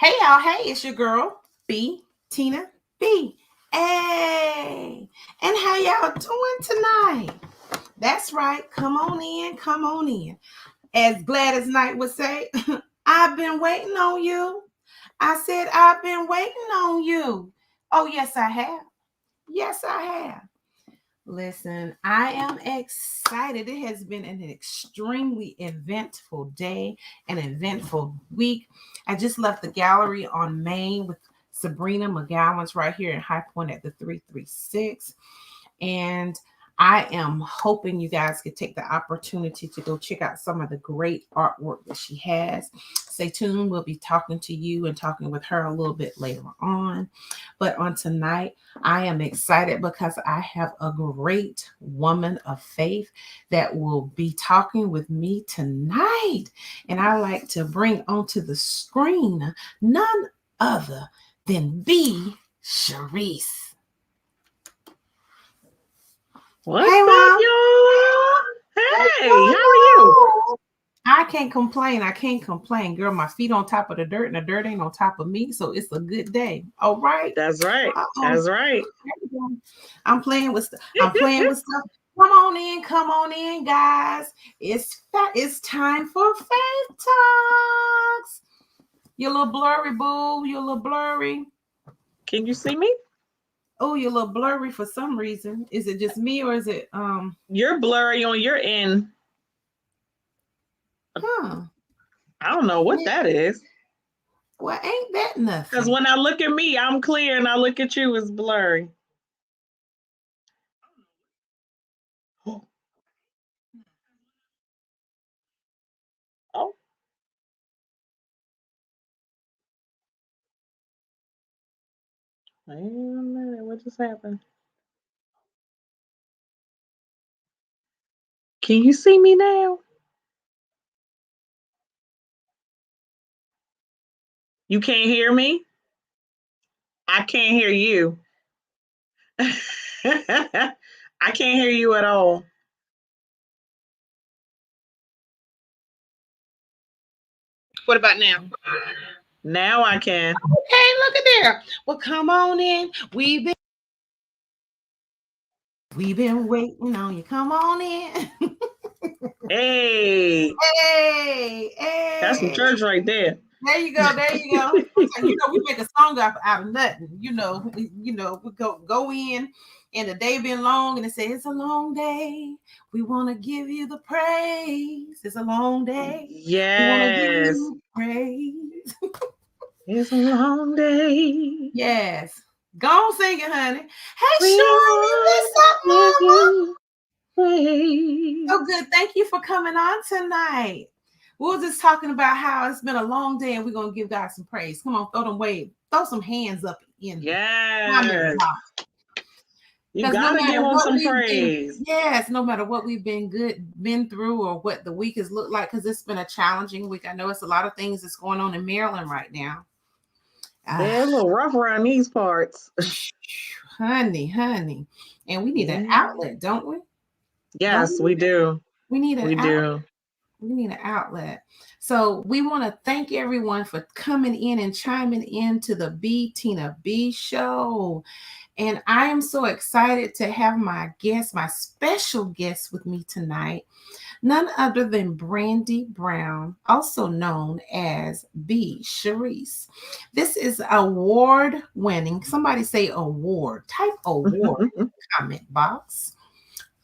Hey y'all, hey, it's your girl, B, Tina B. Hey, and how y'all doing tonight? That's right, come on in, come on in. As Gladys Knight would say, I've been waiting on you. I said, I've been waiting on you. Oh, yes, I have. Yes, I have. Listen, I am excited. It has been an extremely eventful day, an eventful week. I just left the gallery on Main with Sabrina McGowan's right here in High Point at the 336. And I am hoping you guys could take the opportunity to go check out some of the great artwork that she has. Stay tuned. We'll be talking to you and talking with her a little bit later on. But on tonight, I am excited because I have a great woman of faith that will be talking with me tonight. And I like to bring onto the screen none other than B. Sherese. What's up, y'all? Hey, how are you? I can't complain. I can't complain. Girl, my feet on top of the dirt and the dirt ain't on top of me. So it's a good day. All right. That's right. That's right. I'm playing with stuff. I'm playing with stuff. Come on in, guys. It's time for Faith Talks. You're a little blurry, boo. You're a little blurry. Can you see me? Oh, you're a little blurry for some reason. Is it just me or is it You're blurry on your end. Huh. I don't know what that is. Well, ain't that nothing? Because when I look at me, I'm clear, and I look at you, it's blurry. Oh. Wait a minute, what just happened? Can you see me now? You can't hear me? I can't hear you. I can't hear you at all. What about now? Now I can. Okay, look at there. Well, come on in. We've been waiting on you. Come on in. Hey. Hey. That's some church right there. There you go. We make a song out of nothing. We go in, and the day been long, and it says it's a long day. We want to give you the praise. It's a long day. Yes. We want to give you praise. It's a long day. Yes. Go on, sing it, honey. Hey, Sean, you so good. Thank you for coming on tonight. We were just talking about how it's been a long day and we're going to give God some praise. Come on, throw some hands up in yes. You gotta give them some praise. No matter what we've been through or what the week has looked like, because it's been a challenging week. I know it's a lot of things that's going on in Maryland right now. They're a little rough around these parts. honey. And we need an outlet, don't we? Yes, we do. We need an outlet. We need an outlet. So we want to thank everyone for coming in and chiming into the B Tina B show. And I am so excited to have my special guest with me tonight. None other than Brandi Brown, also known as B. Sherese. This is award-winning, somebody say award, type award in the comment box,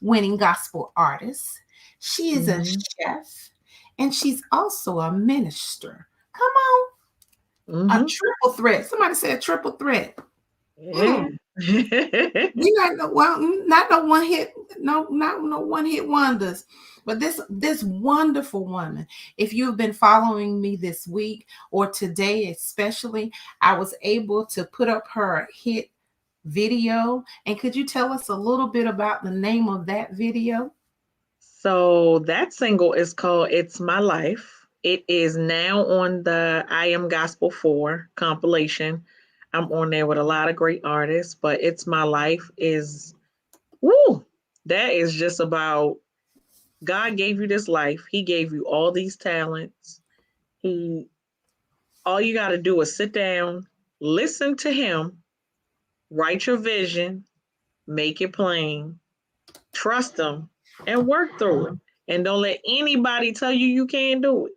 winning gospel artist. She is a chef, and she's also a minister. Come on. A triple threat. Somebody say a triple threat. Yeah. We not no one hit wonders, but this wonderful woman. If you've been following me this week or today especially, I was able to put up her hit video. And could you tell us a little bit about the name of that video? So that single is called It's My Life. It is now on the I Am Gospel 4 compilation. I'm on there with a lot of great artists, but It's My Life is, that is just about God gave you this life. He gave you all these talents. He All you got to do is sit down, listen to him, write your vision, make it plain, trust him, and work through it. And don't let anybody tell you you can't do it.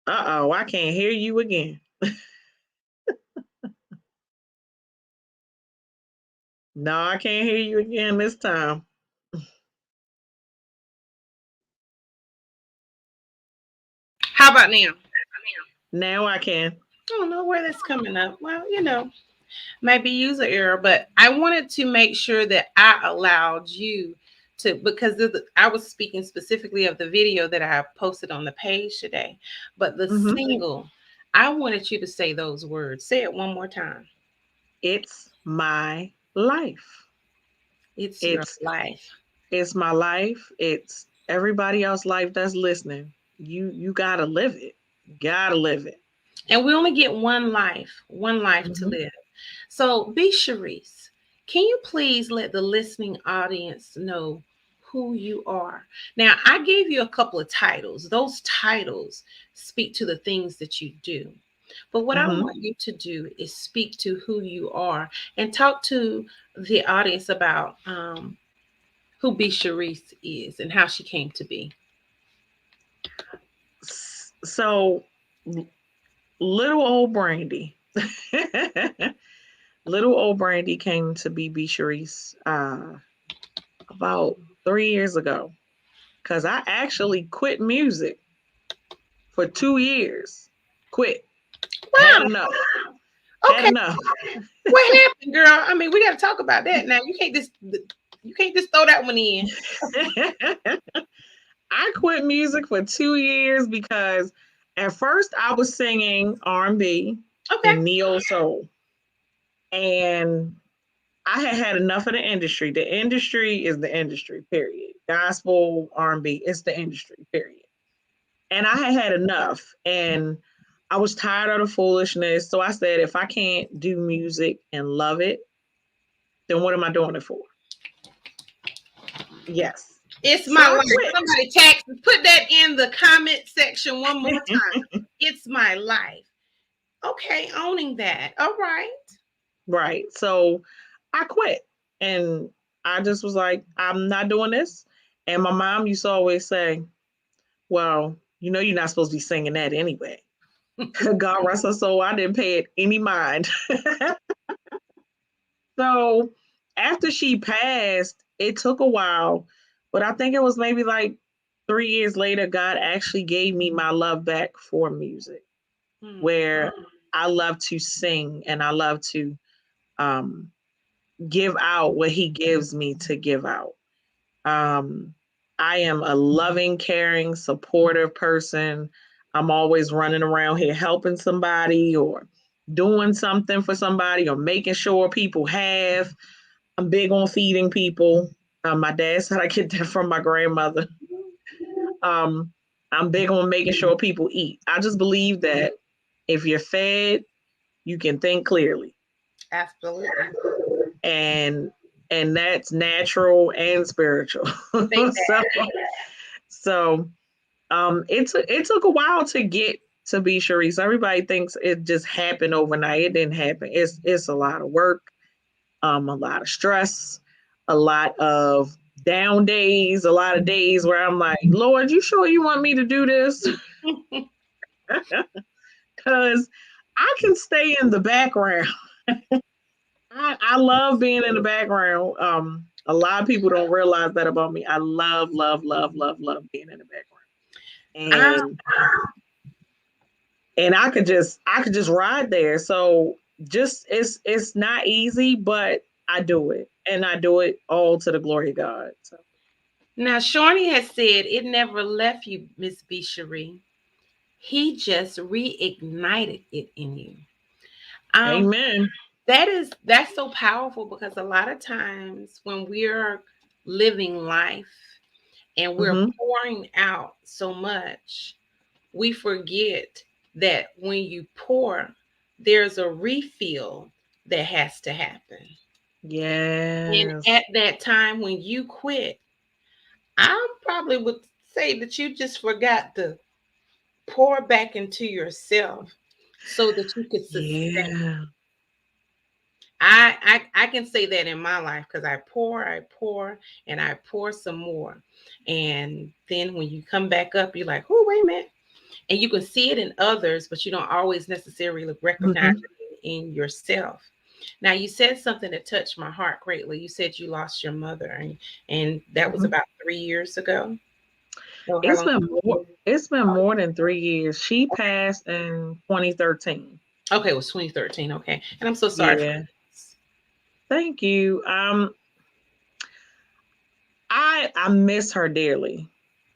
Uh-oh, I can't hear you again. No, I can't hear you again this time. How about now? Now I can. I don't know where that's coming up. Well, maybe user error, but I wanted to make sure that I allowed you to, because I was speaking specifically of the video that I posted on the page today, but the Mhm. single, I wanted you to say those words. Say it one more time. It's my life. It's your It's life. it's my life. It's everybody else's life that's listening. You gotta live it. Gotta live it. And we only get one life to Mhm. live. So be Sherese. Can you please let the listening audience know who you are? Now, I gave you a couple of titles. Those titles speak to the things that you do. But what I Mhm. want you to do is speak to who you are and talk to the audience about who B. Sherese is and how she came to be. So little old Brandy. Little old Brandy came to be Sharice about 3 years ago. Cause I actually quit music for 2 years. Quit. Had Wow. enough. Had Okay. enough. What happened, girl? I mean, we got to talk about that now. You can't just throw that one in. I quit music for 2 years because at first I was singing R&B Okay. and neo soul, and I had had enough of the industry. The industry is the industry, period. Gospel, R&B, it's the industry, period. And I had had enough, and I was tired of the foolishness. So I said, if I can't do music and love it, then what am I doing it for? Yes. It's So my I life. quit. Somebody text, put that in the comment section one more time. It's my life. Okay, owning that. All right. Right. So I quit. And I just was like, I'm not doing this. And my mom used to always say, well, you're not supposed to be singing that anyway. God rest her soul, I didn't pay it any mind. So after she passed, it took a while, but I think it was maybe like 3 years later, God actually gave me my love back for music, Hmm. where I love to sing and I love to um, give out what He gives me to give out. Um, I am a loving, caring, supportive person. I'm always running around here helping somebody or doing something for somebody or making sure people have. I'm big on feeding people. My dad said I get that from my grandmother. Um, I'm big on making sure people eat. I just believe that if you're fed, you can think clearly, Absolutely. and that's natural and spiritual. Say so so it took a while to get to be Sharice. Everybody thinks it just happened overnight. It didn't happen. It's a lot of work, a lot of stress, a lot of down days, a lot of days where I'm like, Lord, you sure you want me to do this? that. Because I can stay in the background. I love being in the background. A lot of people don't realize that about me. I love, love, love, love, love being in the background. I, And I could just ride there. So just it's not easy, but I do it. And I do it all to the glory of God. So now, Shawnee has said it never left you, Miss B. Cherie. He just reignited it in you. Um, amen. that's so powerful because a lot of times when we're living life and we're Hmm. pouring out so much, we forget that when you pour, there's a refill that has to happen. And Yes. at that time when you quit, I probably would say that you just forgot to pour back into yourself so that you could sustain. Yeah. I can say that in my life because I pour, and I pour some more. And then when you come back up, you're like, oh, wait a minute. And you can see it in others, but you don't always necessarily recognize Mhm. it in yourself. Now, you said something that touched my heart greatly. You said you lost your mother, and that was Mhm. about 3 years ago. So how It's long? been more than 3 years. She passed in 2013. Okay, it was 2013. Okay, and I'm so sorry for Yeah. this. Thank you. I miss her dearly,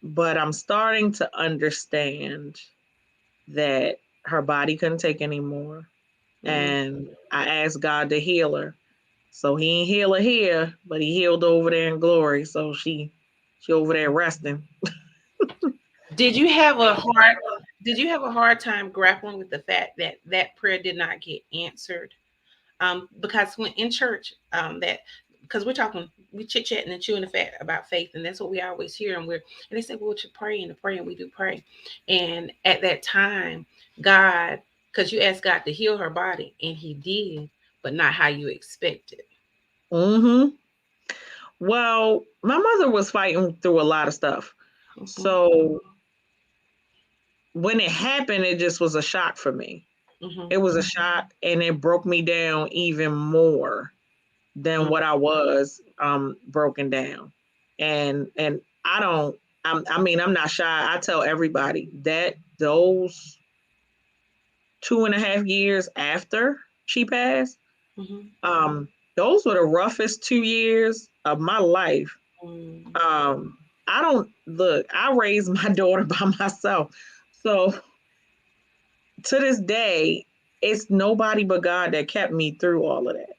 but I'm starting to understand that her body couldn't take anymore. Mm. And I asked God to heal her. So he ain't heal her here, but he healed over there in glory. So she over there resting. Did you have a hard did you have a hard time grappling with the fact that that prayer did not get answered? Because when in church, that because we chit chatting and chewing the fat about faith, and that's what we always hear. And they say, well, to pray and to pray, and we do pray. And at that time, God, because you asked God to heal her body, and He did, but not how you expected. Hmm. Well, my mother was fighting through a lot of stuff. Hmm. So when it happened, it just was a shock for me. Hmm. It was a shock and it broke me down even more than what I was broken down. And I don't I mean I'm not shy. I tell everybody that those 2.5 years after she passed, Hmm. those were the roughest 2 years of my life. Hmm. I don't look, I raised my daughter by myself. So to this day, it's nobody but God that kept me through all of that.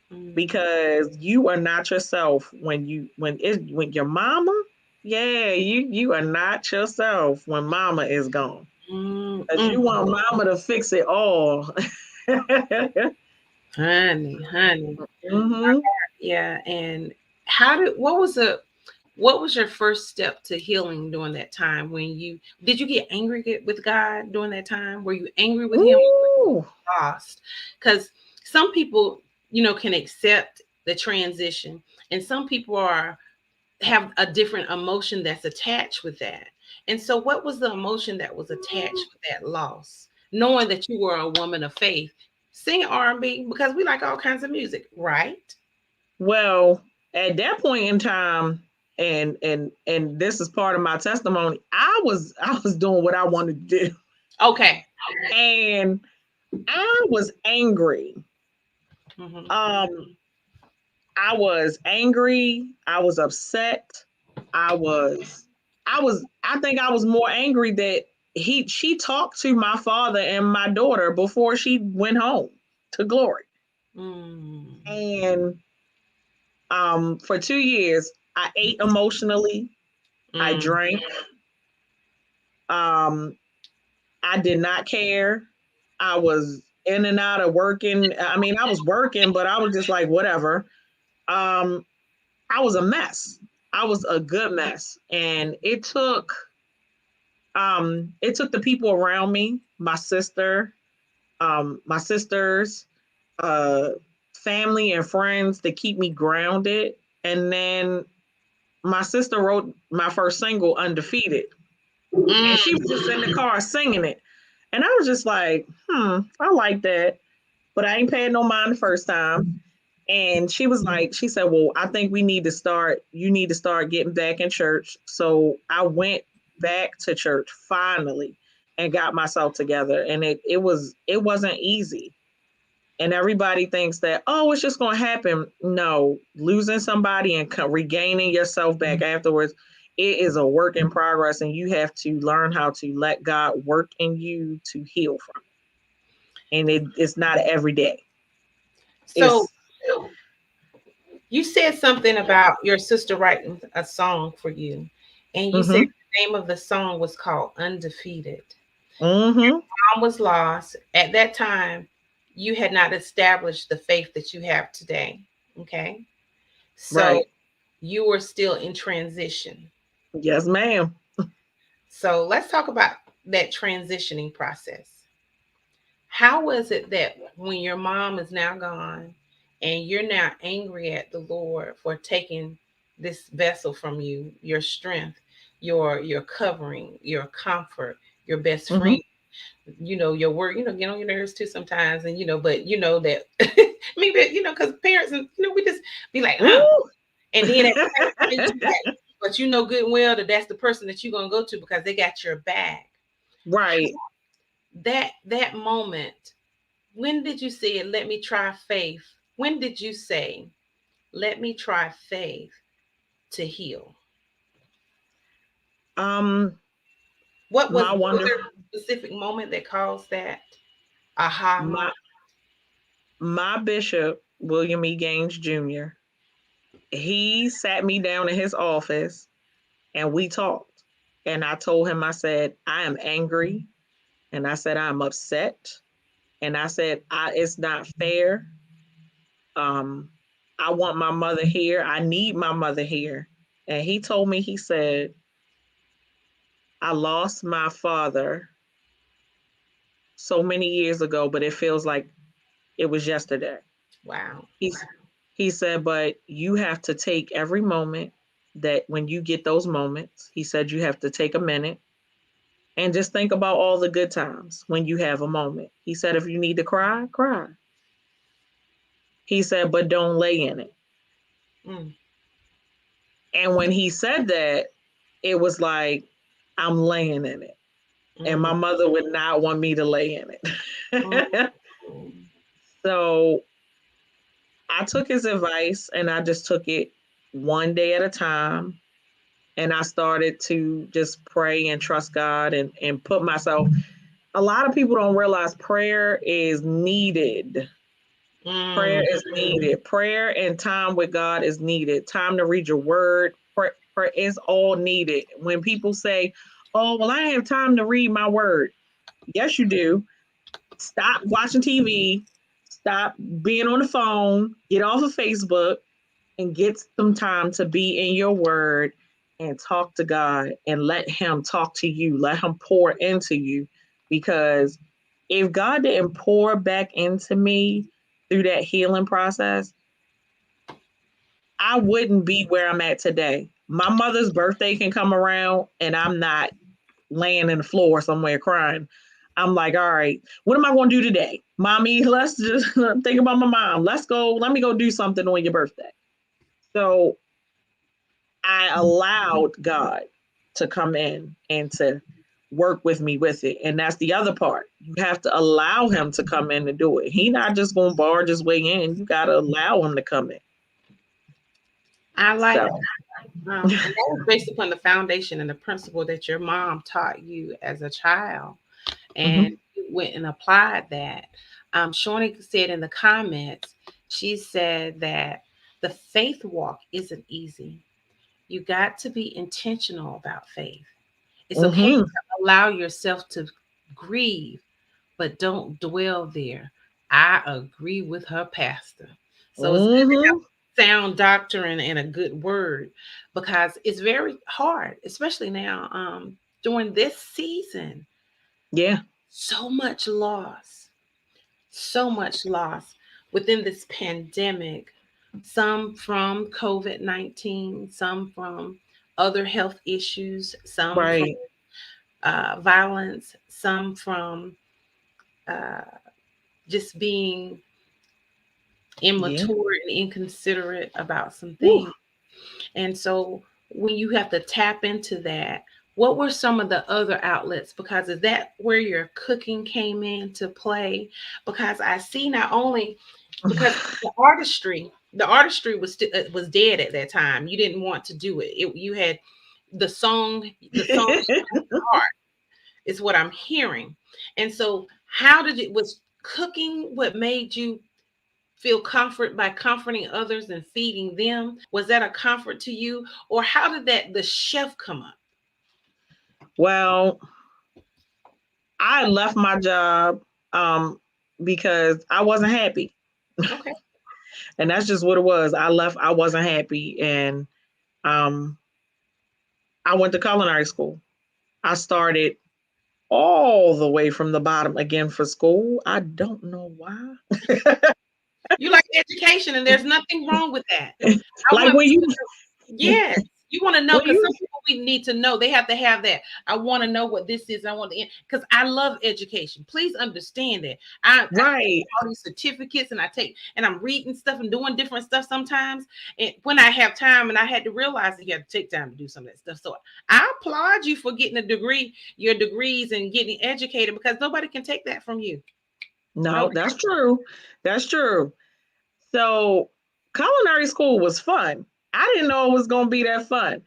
Hmm. Because you are not yourself when your mama, yeah, you are not yourself when mama is gone. Because Hmm. you want mama to fix it all. Honey. Hmm. Yeah. And what was your first step to healing during that time when you did you get angry with God during that time? Were you angry with him? Ooh. Lost? Because some people, can accept the transition, and some people are have a different emotion that's attached with that. And so what was the emotion that was attached with that loss? Knowing that you were a woman of faith, singing R&B because we like all kinds of music, right? Well, at that point in time, and this is part of my testimony, I was doing what I wanted to do. Okay. And I was angry. Hmm. Um, I was angry. I was upset. I was, I think I was more angry that she talked to my father and my daughter before she went home to glory. Mm. And for 2 years, I ate emotionally. I Mm. drank. Um, I did not care. I was in and out of working. I mean, I was working, but I was just like, whatever. Um, I was a mess. I was a good mess. And it took the people around me, my sisters, uh, family and friends to keep me grounded. And then my sister wrote my first single, Undefeated. And she Mm. was just in the car singing it. And I was just like, I like that. But I ain't paying no mind the first time. And she said, well, I think you need to start getting back in church. So I went back to church finally and got myself together. And it wasn't easy. And everybody thinks that, oh, it's just going to happen. No, losing somebody and regaining yourself back afterwards, it is a work in progress. And you have to learn how to let God work in you to heal from it. And it's not every day. So It's, you said something about your sister writing a song for you, and you said mm-hmm, the name of the song was called Undefeated. mm-hmm, Mom was lost. At that time, you had not established the faith that you have today. Okay. So right. you were still in transition. Yes, ma'am. So let's talk about that transitioning process. How was it that when your mom is now gone and you're now angry at the Lord for taking this vessel from you, your strength, your covering, your comfort, your best Hmm. friend, your word, get on your nerves too sometimes, and but you know that maybe because parents, and we just be like, Ooh. and then at the same time, you be like, but you know good and well that that's the person that you're gonna go to because they got your back. Right. That moment, when did you say it? Let me try faith. When did you say, let me try faith to heal? Um, What was my wonder, there a specific moment that caused that aha my moment? my bishop, William E. Gaines Jr., he sat me down in his office and we talked. And I told him, I said, I am angry. And I said, I'm upset. And I said, it's not fair. Um, I want my mother here. I need my mother here. And he told me, he said, I lost my father so many years ago, but it feels like it was yesterday. Wow. He's, he said, but you have to take every moment that when you get those moments, he said, you have to take a minute and just think about all the good times when you have a moment. He said, if you need to cry, cry. He said, but don't lay in it. Mm, And when he said that, it was like, I'm laying in it. And my mm, mother would not want me to lay in mm, it. mm. So I took his advice and I just took it one day at a time. And I started to just pray and trust God and put myself. A lot of people don't realize prayer is needed. Prayer Mm, is needed. Prayer and time with God is needed. Time to read your word. Prayer is all needed. When people say, oh, well, I have time to read my word. Yes, you do. Stop watching TV. Stop being on the phone. Get off of Facebook and get some time to be in your word and talk to God and let him talk to you. Let him pour into you. Because if God didn't pour back into me through that healing process, I wouldn't be where I'm at today. My mother's birthday can come around and I'm not laying in the floor somewhere crying. I'm like, all right, what am I going to do today? Mommy, let's just think about my mom. Let me go do something on your birthday. So I allowed God to come in and to work with me with it. And that's the other part. You have to allow him to come in and do it. He not just going to barge his way in. You got to allow him to come in. I like So, that. And that was based upon the foundation and the principle that your mom taught you as a child, and mhm. you went and applied that. Shawnee said in the comments, she said that the faith walk isn't easy. You got to be intentional about faith. It's okay Mhm. to allow yourself to grieve, but don't dwell there. I agree with her pastor. So it's good to Mhm. have sound doctrine and a good word, because it's very hard, especially now during this season. Yeah. So much loss, so much loss within this pandemic. Some from COVID-19, some from other health issues, some from Right. violence, some from uh, just being Yeah. immature and inconsiderate about some Woo. things. And so when you have to tap into that, what were some of the other outlets? Because is that where your cooking came into play? Because I see not only because the artistry was dead at that time. You didn't want to do it. You had the song art is what I'm hearing. And so how did it was cooking what made you feel comfort by comforting others and feeding them? Was that a comfort to you? Or how did the chef come up? Well, I left my job um, because I wasn't happy. Okay. And that's just what it was. I left, I wasn't happy. And um, I went to culinary school. I started all the way from the bottom again for school. I don't know why. You like education, and there's nothing wrong with that. I Like want when you people to yes, you want to know when because you some people we need to know. They have to have that. I want to know what this is. I want to because I love education. Please understand that. I take right. all these certificates and I'm reading stuff and doing different stuff sometimes. And when I have time, and I had to realize that you have to take time to do some of that stuff. So I applaud you for getting a degree, your degrees, and getting educated because nobody can take that from you. No, No. that's true. That's true. So culinary school was fun. I didn't know it was gonna be that fun.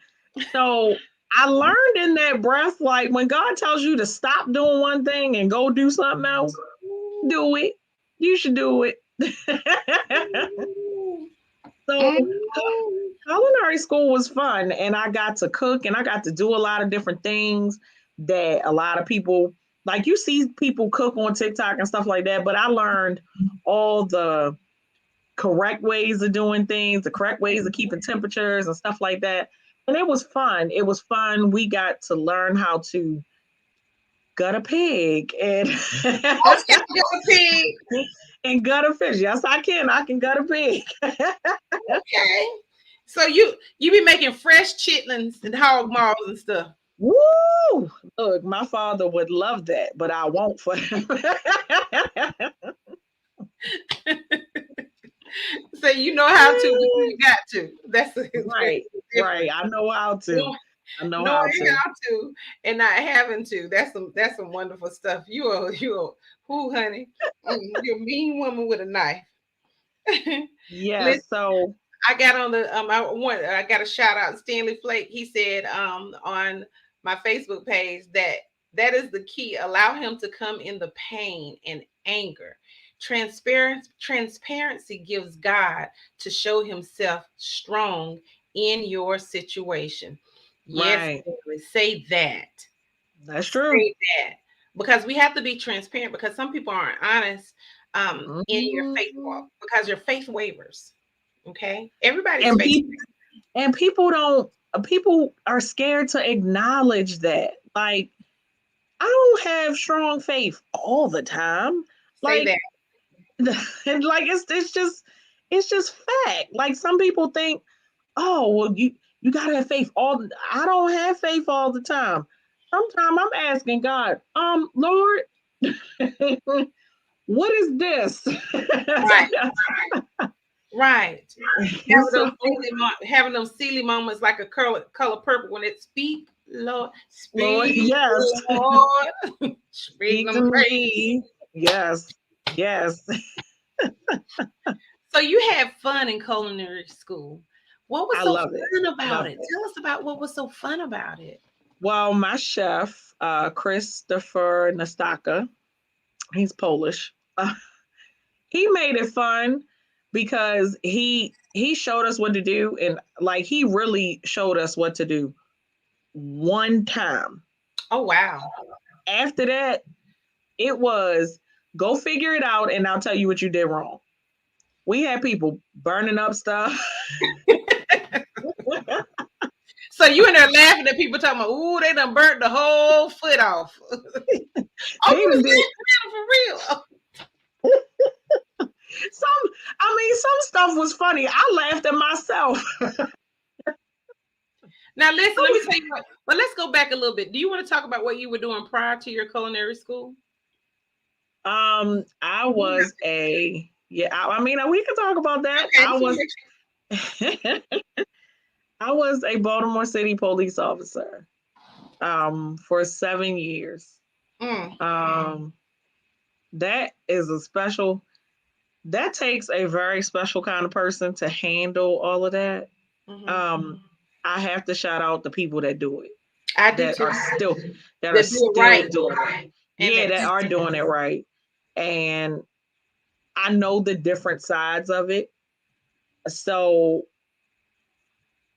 So I learned in that breath, like when God tells you to stop doing one thing and go do something else, do it. You should do it. So culinary school was fun, and I got to cook and I got to do a lot of different things that a lot of people like you see people cook on TikTok and stuff like that, but I learned all the correct ways of doing things, the correct ways of keeping temperatures and stuff like that. And it was fun. It was fun. We got to learn how to gut a pig and Okay. and gut a fish. Yes, I can. I can gut a pig. Okay. So you be making fresh chitlins and hog maws and stuff. Woo! Look, my father would love that, but I won't for him. So you know how to, but you got to. That's Right, right. I know how to. I know how knowing to. how to and not having to. That's some wonderful stuff. You are who, honey? You're a mean woman with a knife. Yeah. Listen, So I got on the I got a shout out Stanley Flake. He said on my Facebook page that is the key. Allow him to come in the pain and anger. Transparency gives God to show himself strong in your situation. Yes, right. Stanley, say that. That's true. Say that. Because we have to be transparent because some people aren't honest in your faith Mhm. walk because your faith wavers. Okay. Everybody's And faith. people don't people are scared to acknowledge that. Like I don't have strong faith all the time. Say Like that. and like it's just fact. Like some people think, oh well you gotta have faith I don't have faith all the time. Sometimes I'm asking God, Lord, what is this? Right. Right. So Having those silly moments like a color purple when it speak, Lord, Lord, speak, yes, Lord, speak speak them to praise. me. Yes, yes. So you had fun in culinary school. What was I so love it. fun I about love it? it. Tell us about what was so fun about it. Well, my chef, Christopher Nastaka, he's Polish. He made it fun because he showed us what to do, and like he really showed us what to do one time. Oh wow. After that, it was go figure it out, and I'll tell you what you did wrong. We had people burning up stuff. So you in there laughing at people talking about, ooh, they done burnt the whole foot off. Oh, They you was did laughing for real. some. I mean, some stuff was funny. I laughed at myself. Now listen, let me tell you what. But let's go back a little bit. Do you want to talk about what you were doing prior to your culinary school? I was a yeah. I mean, we can talk about that. Okay. I was a Baltimore City police officer for 7 years. Mm, Um, that is a special. That takes a very special kind of person to handle all of that. mm-hmm. Um, I have to shout out the people that do it, I do that too. are still that are They do it still right. doing it. And Yeah, that it's are doing it right. And I know the different sides of it. So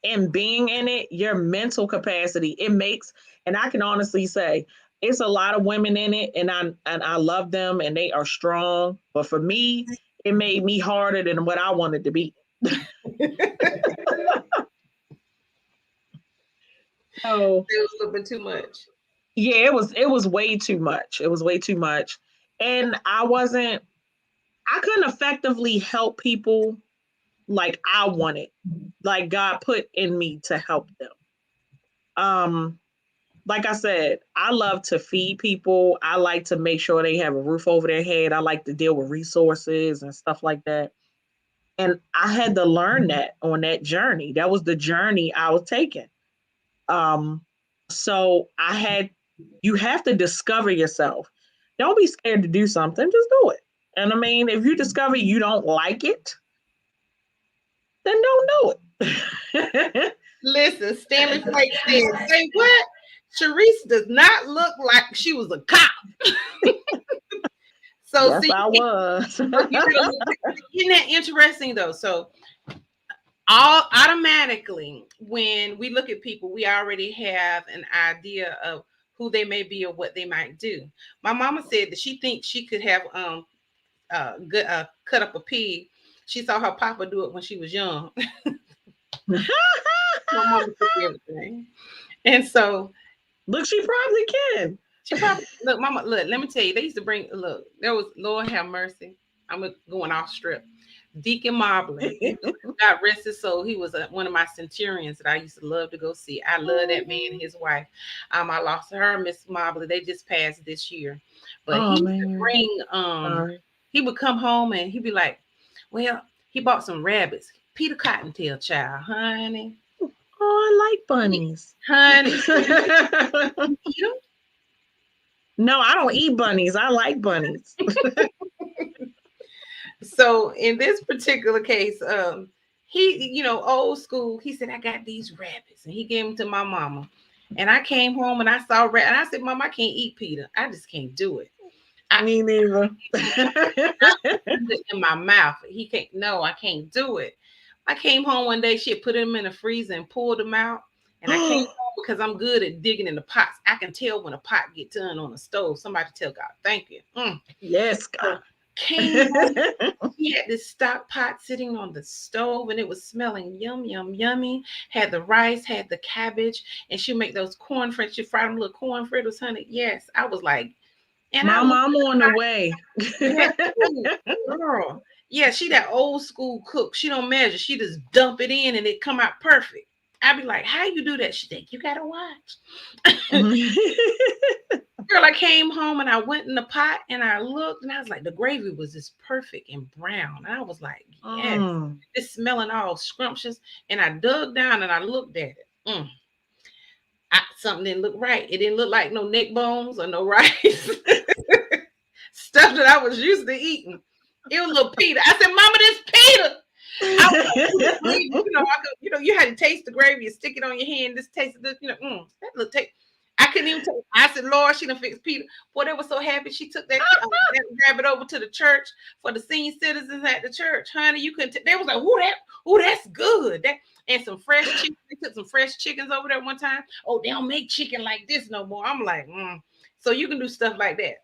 in being in it, your mental capacity, it makes, and I can honestly say it's a lot of women in it, and I love them and they are strong. But for me, it made me harder than what I wanted to be. So it was a little bit too much. Yeah, it was way too much. It was way too much. And I couldn't effectively help people like I wanted, like God put in me to help them. Um, like I said, I love to feed people. I like to make sure they have a roof over their head. I like to deal with resources and stuff like that. And I had to learn that on that journey. That was the journey I was taking. Um, so you have to discover yourself. Don't be scared to do something, just do it. And I mean, if you discover you don't like it, then don't do it. Listen, Stanley Flake said, say what? Sherese does not look like she was a cop. So Yes, see, I was. but isn't that interesting though? So all automatically when we look at people, we already have an idea of who they may be or what they might do. My mama said that she thinks she could have good cut up a pig. She saw her papa do it when she was young. My mama took everything. And so Look, she probably can. she probably look, mama, look, let me tell you, they used to bring look, there was Lord have mercy. I'm going off strip. Deacon Mobley, God rest his soul. He was one of my centurions that I used to love to go see. I love that man and his wife. I lost her, Miss Mobley. They just passed this year. But he Oh used to man. bring Sorry. he would come home and he'd be like, well, he bought some rabbits. Peter Cottontail child, honey. Oh, I like bunnies. Honey. No, I don't eat bunnies. I like bunnies. So in this particular case, he, old school, he said, I got these rabbits. And he gave them to my mama. And I came home and I saw rabbit. And I said, Mom, I can't eat Peter. I just can't do it. Me neither. In my mouth. He can't, no, I can't do it. I came home one day, she had put him in the freezer and pulled them out. And I came home because I'm good at digging in the pots. I can tell when a pot get done on the stove. Somebody tell God, thank you. Yes, God. Came home, he had this stock pot sitting on the stove and it was smelling yum, yum, yummy. Had the rice, had the cabbage, and she make those corn fritters. She fried them little corn fritters, honey. Yes, I was like, and Mama, I'm on the way. yeah, girl. Yeah, she that old school cook. She don't measure. She just dump it in and it come out perfect. I'd be like, how you do that? She think you gotta watch. Girl, I came home and I went in the pot and I looked and I was like, the gravy was just perfect and brown. And I was like, yes, it's smelling all scrumptious. And I dug down and I looked at it. Something didn't look right. It didn't look like no neck bones or no rice. Stuff that I was used to eating. It was little Peter. I said, Mama, this Peter. You had to taste the gravy and stick it on your hand. Just taste it. That little taste. I couldn't even taste. I said, Lord, she done fixed Peter. Boy, they were so happy. She took that rabbit over to the church for the senior citizens at the church. Honey, you couldn't. They was like, that's good. And some fresh chicken. They took some fresh chickens over there one time. Oh, they don't make chicken like this no more. I'm like, So you can do stuff like that.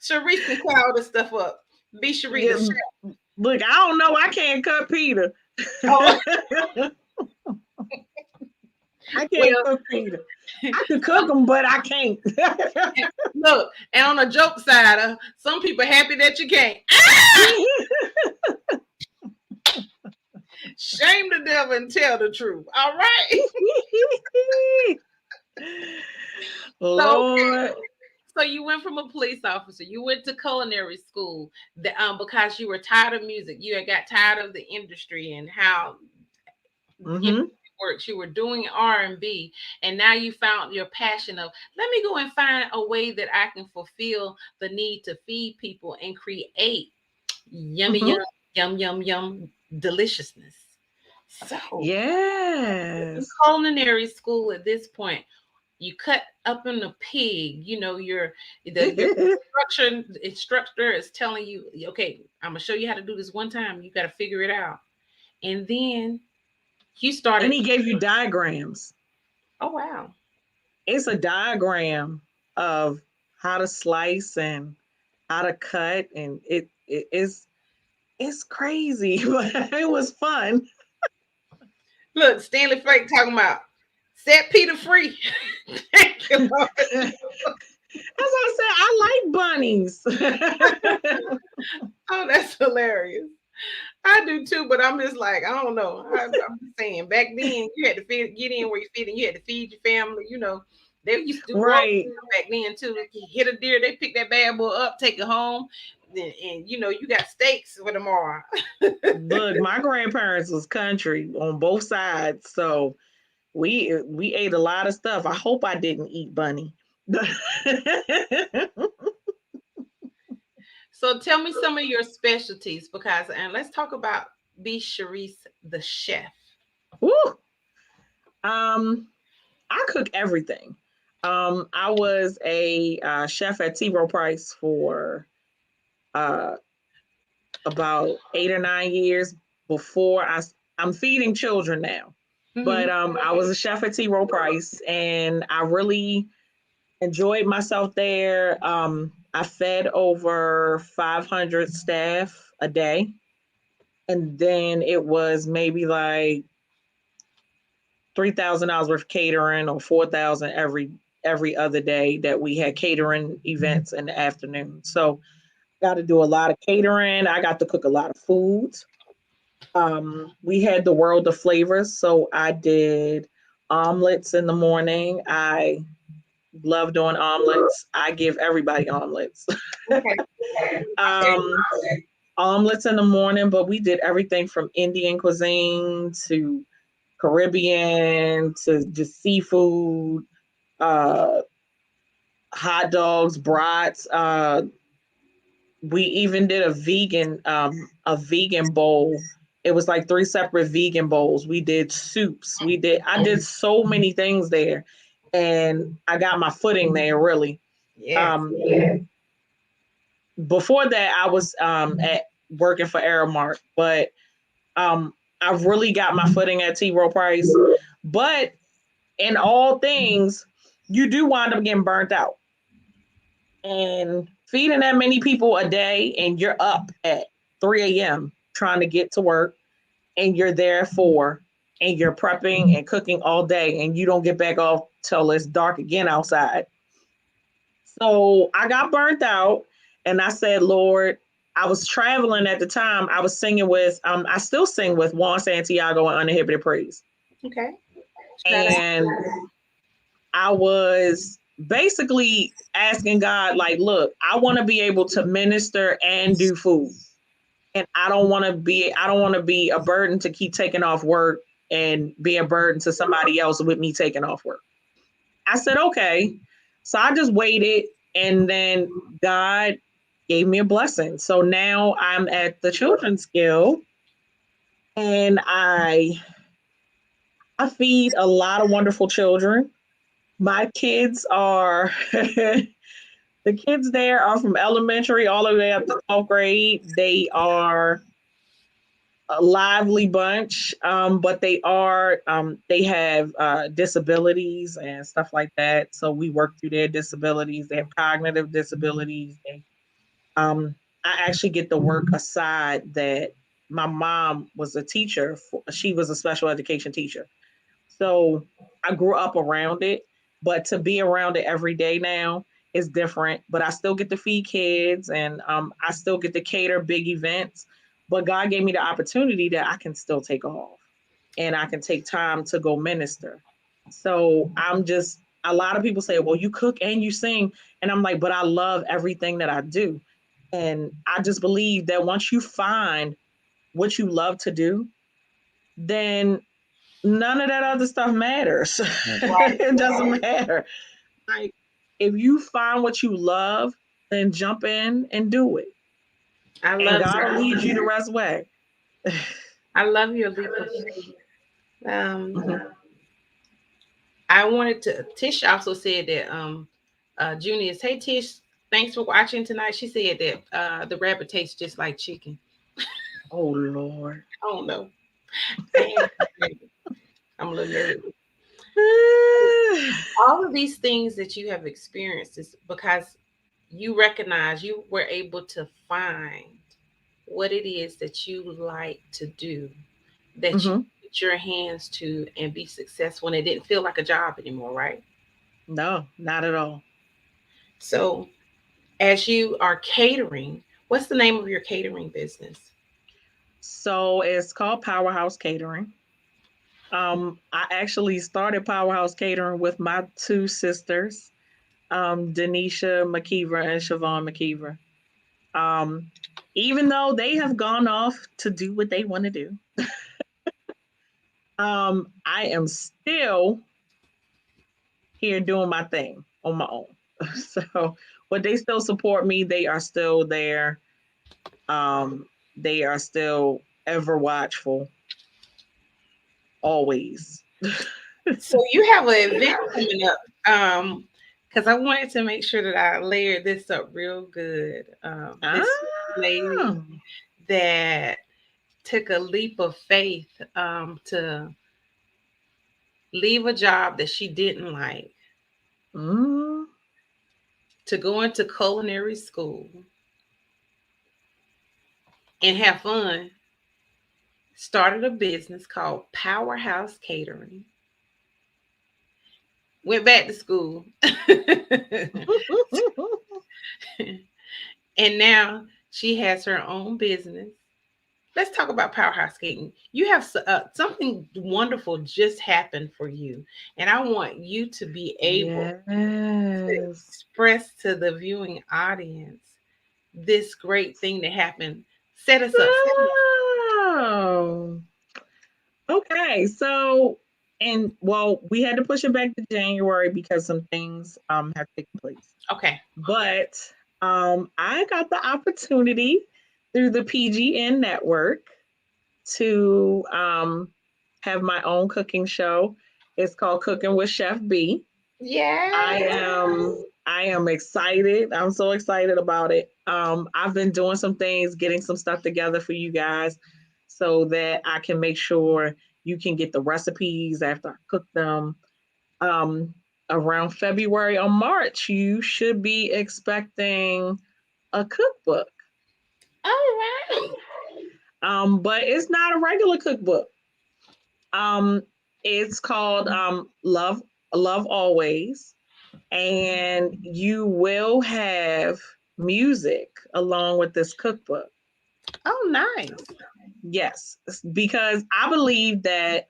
Sherese can call this stuff up. Be Sherese. Yeah, look, I don't know. I can't cut Peter. Oh. I can't cook Peter. I can cook them, but I can't. Look, and on the joke side, some people happy that you can't. Shame the devil and tell the truth. All right. Lord. So you went from a police officer, you went to culinary school because you were tired of music. You had got tired of the industry and how it works. You were doing R&B, and now you found your passion of, let me go and find a way that I can fulfill the need to feed people and create yummy, yum deliciousness. So yes, culinary school at this point, you cut up in the pig, your instructor is telling you, okay, I'm gonna show you how to do this one time. You got to figure it out. And then you started. And he gave you diagrams. Oh, wow. It's a diagram of how to slice and how to cut. And it's crazy, but it was fun. Look, Stanley Flake talking about set Peter free. As I said, I like bunnies. Oh, that's hilarious. I do too, but I'm just like, I don't know. I'm just saying, back then you had to get in where you fit, and you had to feed your family. You know, they used to do grocery Right. back then too. You hit a deer, they pick that bad boy up, take it home, and you know you got steaks for tomorrow. Look, my grandparents was country on both sides, so we ate a lot of stuff. I hope I didn't eat bunny. So tell me some of your specialties, because and let's talk about B. Sherese the chef. Woo! Um, I cook everything. I was a chef at T. Rowe Price for uh, about 8 or 9 years before I'm feeding children now. But Hmm. I was a chef at T. Rowe Price, and I really enjoyed myself there. I fed over 500 staff a day, and then it was maybe like $3,000 worth of catering, or 4,000 every other day that we had catering events in the afternoon. So got to do a lot of catering. I got to cook a lot of foods. We had the world of flavors, so I did omelets in the morning. I love doing omelets. I give everybody omelets. Okay. um, Omelets in the morning, but we did everything from Indian cuisine to Caribbean to just seafood, uh, hot dogs, brats. We even did a vegan bowl. It was like three separate vegan bowls. We did soups. I did so many things there, and I got my footing there really. Yes. Um, Before that, I was at working for Aramark, but I really got my footing at T. Rowe Price. But in all things, you do wind up getting burnt out. And feeding that many people a day, and you're up at 3 a.m. trying to get to work, and you're there and you're prepping and cooking all day, and you don't get back off till it's dark again outside. So I got burnt out, and I said, Lord, I was traveling at the time. I was singing with, I still sing with Juan Santiago and Uninhibited Praise. Okay. Shout out. And I was basically asking God, like, look, I want to be able to minister and do food. And I don't want to be a burden to keep taking off work and be a burden to somebody else with me taking off work. I said, okay. So I just waited, and then God gave me a blessing. So now I'm at the Children's Guild, and I feed a lot of wonderful children. My kids are the kids there are from elementary all the way up to 12th grade. They are a lively bunch, but they have disabilities and stuff like that. So we work through their disabilities. They have cognitive disabilities. Um, I actually get to work a side that my mom was a teacher. She was a special education teacher. So I grew up around it, but to be around it every day now is different. But I still get to feed kids, and I still get to cater big events. But God gave me the opportunity that I can still take off, and I can take time to go minister. So a lot of people say, well, you cook and you sing. And I'm like, but I love everything that I do. And I just believe that once you find what you love to do, then none of that other stuff matters. It doesn't matter. Like, if you find what you love, then jump in and do it. I And love God will you. lead you the rest way. I love your leap of faith. Mhm. I wanted to. Tish also said that Junius, hey Tish, thanks for watching tonight. She said that the rabbit tastes just like chicken. Oh, Lord. I don't know. I am a little nervous. All of these things that you have experienced is because you recognize you were able to find what it is that you like to do, that you Mhm. put your hands to and be successful, and it didn't feel like a job anymore, right? No, not at all. So, as you are catering, what's the name of your catering business? So it's called Powerhouse Catering. I actually started Powerhouse Catering with my two sisters, Denisha McKeever and Siobhan McKeever. Um, Even though they have gone off to do what they want to do, I am still here doing my thing on my own. So, but they still support me. They are still there. They are still ever watchful, always. So you have an event coming up. Because I wanted to make sure that I layered this up real good. This lady Ah, that took a leap of faith to leave a job that she didn't like, mm, to go into culinary school and have fun, started a business called Powerhouse Catering, went back to school, and now she has her own business. Let's talk about Powerhouse Catering. You have something wonderful just happened for you, and I want you to be able to yes. express to the viewing audience this great thing that happened. Set us up. Set us Oh, okay. So, and well, we had to push it back to January because some things have taken place. up. Okay. But I got the opportunity through the PGN network to have my own cooking show. It's called Cooking with Chef B. Yeah. I am excited. I'm so excited about it. I've been doing some things, getting some stuff together for you guys so that I can make sure you can get the recipes after I cook them. Um, Around February or March, you should be expecting a cookbook. All right. But it's not a regular cookbook. Um, it's called Love Always, and you will have music along with this cookbook. Oh, nice. Yes, because I believe that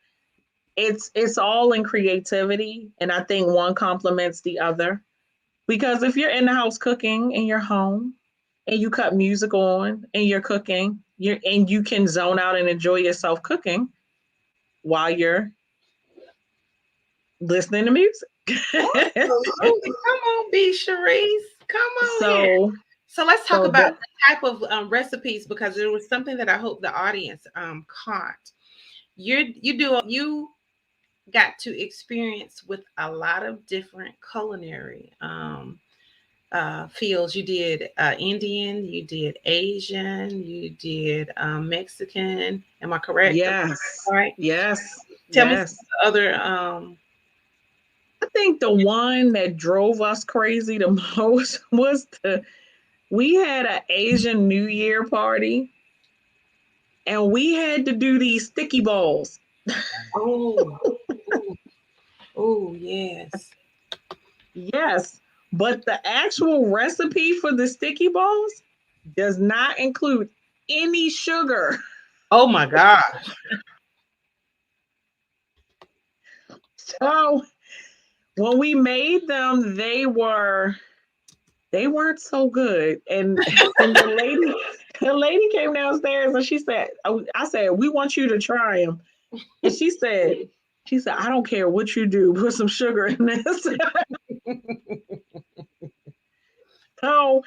it's all in creativity, and I think one complements the other. Because if you're in the house cooking in your home and you cut music on and you're cooking, you can zone out and enjoy yourself cooking while you're listening to music. Absolutely. Come on, B. Sherese. Come on here. so So let's talk so about that the type of recipes, because there was something that I hope the audience caught. You got to experience with a lot of different culinary fields. You did Indian, you did Asian, you did Mexican. Am I correct? yes, Right. yes, Tell me some yes. of the other. I think the one that drove us crazy the most was we had an Asian New Year party and we had to do these sticky balls. Oh, oh, oh, yes. Yes, but the actual recipe for the sticky balls does not include any sugar. Oh my God. So when we made them, they weren't so good. And and the lady came downstairs and she said, I said, we want you to try them. And she said, I don't care what you do, put some sugar in this. So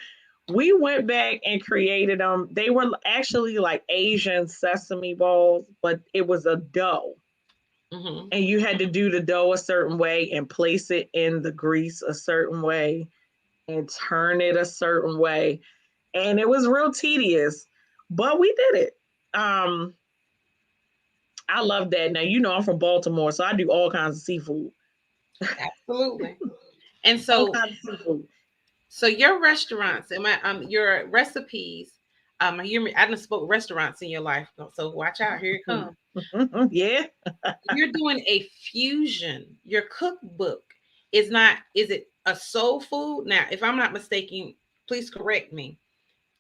we went back and created them. They were actually like Asian sesame balls, but it was a dough. Hmm. And you had to do the dough a certain way and place it in the grease a certain way and turn it a certain way. And it was real tedious, but we did it. Um, I love that. Now, I'm from Baltimore, so I do all kinds of seafood. Absolutely. And All so, kinds of seafood. your restaurants, your recipes, you I done spoke restaurants in your life, so watch out. Here it comes. Yeah. You're doing a fusion. Your cookbook It's not, is it a soul food? Now, if I'm not mistaken, please correct me.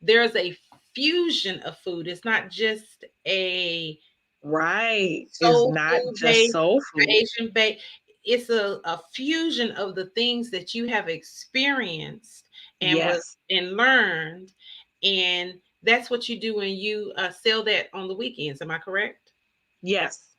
There's a fusion of food. It's not just a Right. It's soul not food just based, soul food. Asian based. It's a fusion of the things that you have experienced and Yes. learned, and that's what you do when you sell that on the weekends. Am I correct? Yes.